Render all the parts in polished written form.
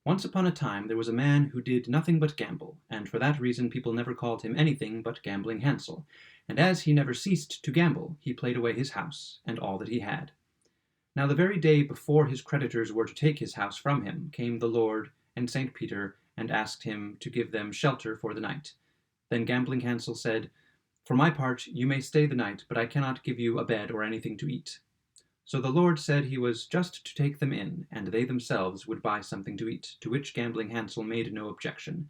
Once upon a time there was a man who did nothing but gamble, and for that reason people never called him anything but Gambling Hansel. And as he never ceased to gamble, he played away his house and all that he had. Now the very day before his creditors were to take his house from him, came the Lord and St. Peter and asked him to give them shelter for the night. Then Gambling Hansel said, "For my part, you may stay the night, but I cannot give you a bed or anything to eat." So the Lord said he was just to take them in, and they themselves would buy something to eat, to which Gambling Hansel made no objection.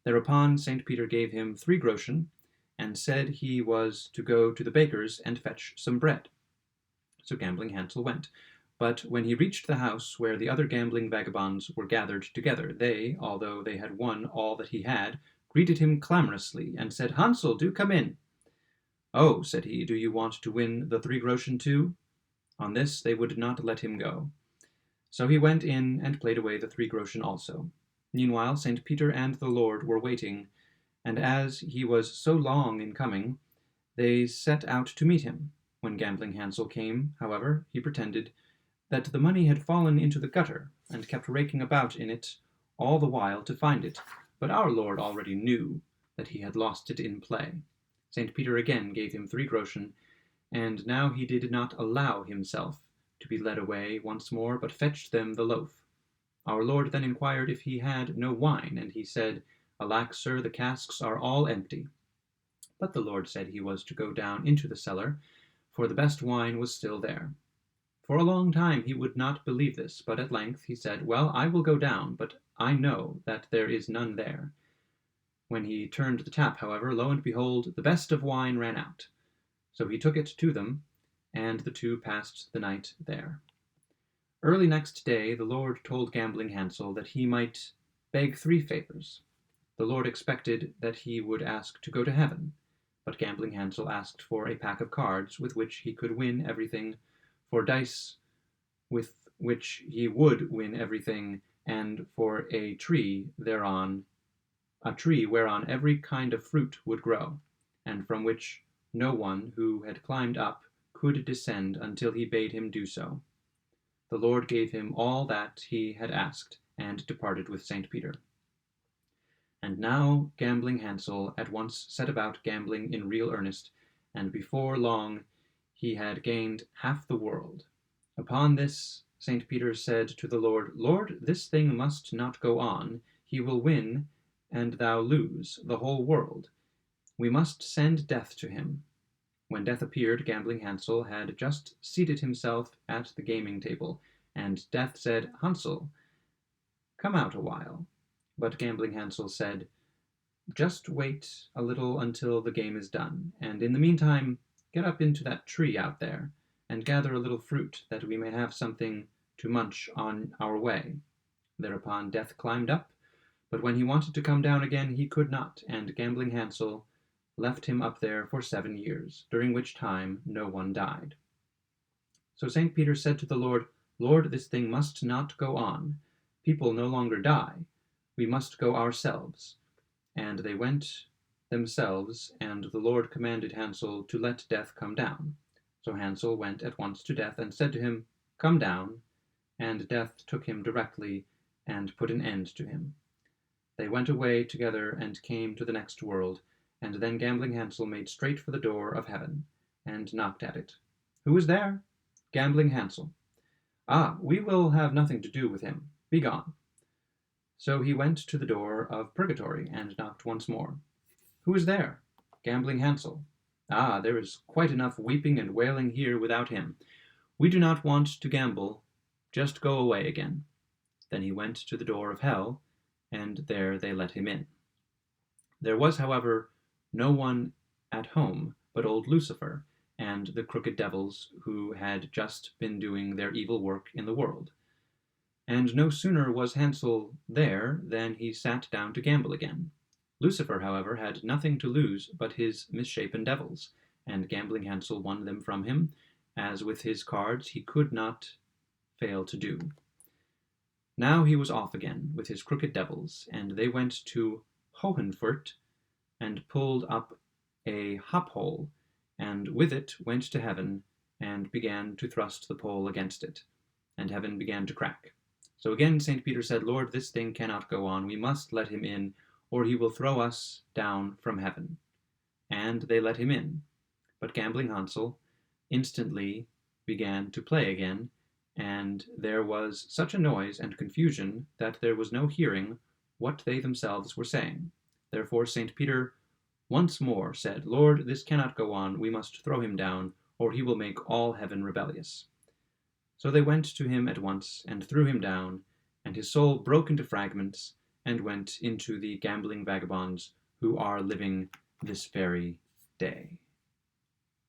Thereupon St. Peter gave him 3 groschen, and said he was to go to the baker's and fetch some bread. So Gambling Hansel went. But when he reached the house where the other gambling vagabonds were gathered together, they, although they had won all that he had, greeted him clamorously, and said, "Hansel, do come in." "Oh," said he, "do you want to win the 3 groschen too?" On this they would not let him go. So he went in and played away the 3 groschen also. Meanwhile St. Peter and the Lord were waiting, and as he was so long in coming, they set out to meet him. When Gambling Hansel came, however, he pretended that the money had fallen into the gutter, and kept raking about in it all the while to find it. But our Lord already knew that he had lost it in play. St. Peter again gave him 3 groschen, and now he did not allow himself to be led away once more, but fetched them the loaf. Our Lord then inquired if he had no wine, and he said, "Alack, sir, the casks are all empty." But the Lord said he was to go down into the cellar, for the best wine was still there. For a long time he would not believe this, but at length he said, "Well, I will go down, but I know that there is none there." When he turned the tap, however, lo and behold, the best of wine ran out. So he took it to them, and the two passed the night there. Early next day the Lord told Gambling Hansel that he might beg 3 favors. The Lord expected that he would ask to go to heaven, but Gambling Hansel asked for a pack of cards with which he could win everything, for dice with which he would win everything, and for a tree whereon every kind of fruit would grow, and from which no one who had climbed up could descend until he bade him do so. The Lord gave him all that he had asked, and departed with St. Peter. And now Gambling Hansel at once set about gambling in real earnest, and before long he had gained half the world. Upon this St. Peter said to the Lord, "Lord, this thing must not go on. He will win, and thou lose the whole world. We must send Death to him." When Death appeared, Gambling Hansel had just seated himself at the gaming table, and Death said, "Hansel, come out a while." But Gambling Hansel said, "Just wait a little until the game is done, and in the meantime get up into that tree out there, and gather a little fruit, that we may have something to munch on our way." Thereupon Death climbed up, but when he wanted to come down again he could not, and Gambling Hansel left him up there for 7 years, during which time no one died. So St. Peter said to the Lord, "Lord, this thing must not go on. People no longer die. We must go ourselves." And they went themselves, and the Lord commanded Hansel to let Death come down. So Hansel went at once to Death and said to him, "Come down," and Death took him directly and put an end to him. They went away together and came to the next world, and then Gambling Hansel made straight for the door of heaven, and knocked at it. "Who is there?" "Gambling Hansel." "Ah, we will have nothing to do with him. Begone." So he went to the door of purgatory, and knocked once more. "Who is there?" "Gambling Hansel." "Ah, there is quite enough weeping and wailing here without him. We do not want to gamble. Just go away again." Then he went to the door of hell, and there they let him in. There was, however, no one at home but old Lucifer and the crooked devils who had just been doing their evil work in the world. And no sooner was Hansel there than he sat down to gamble again. Lucifer, however, had nothing to lose but his misshapen devils, and Gambling Hansel won them from him, as with his cards he could not fail to do. Now he was off again with his crooked devils, and they went to Hohenfurt, and pulled up a hop-hole, and with it went to heaven, and began to thrust the pole against it, and heaven began to crack. So again St. Peter said, Lord, this thing cannot go on. We must let him in, or he will throw us down from heaven. And they let him in. But gambling Hansel instantly began to play again, and there was such a noise and confusion that there was no hearing what they themselves were saying. Therefore St. Peter once more said, Lord, this cannot go on. We must throw him down, or he will make all heaven rebellious. So they went to him at once and threw him down, and his soul broke into fragments and went into the gambling vagabonds who are living this very day.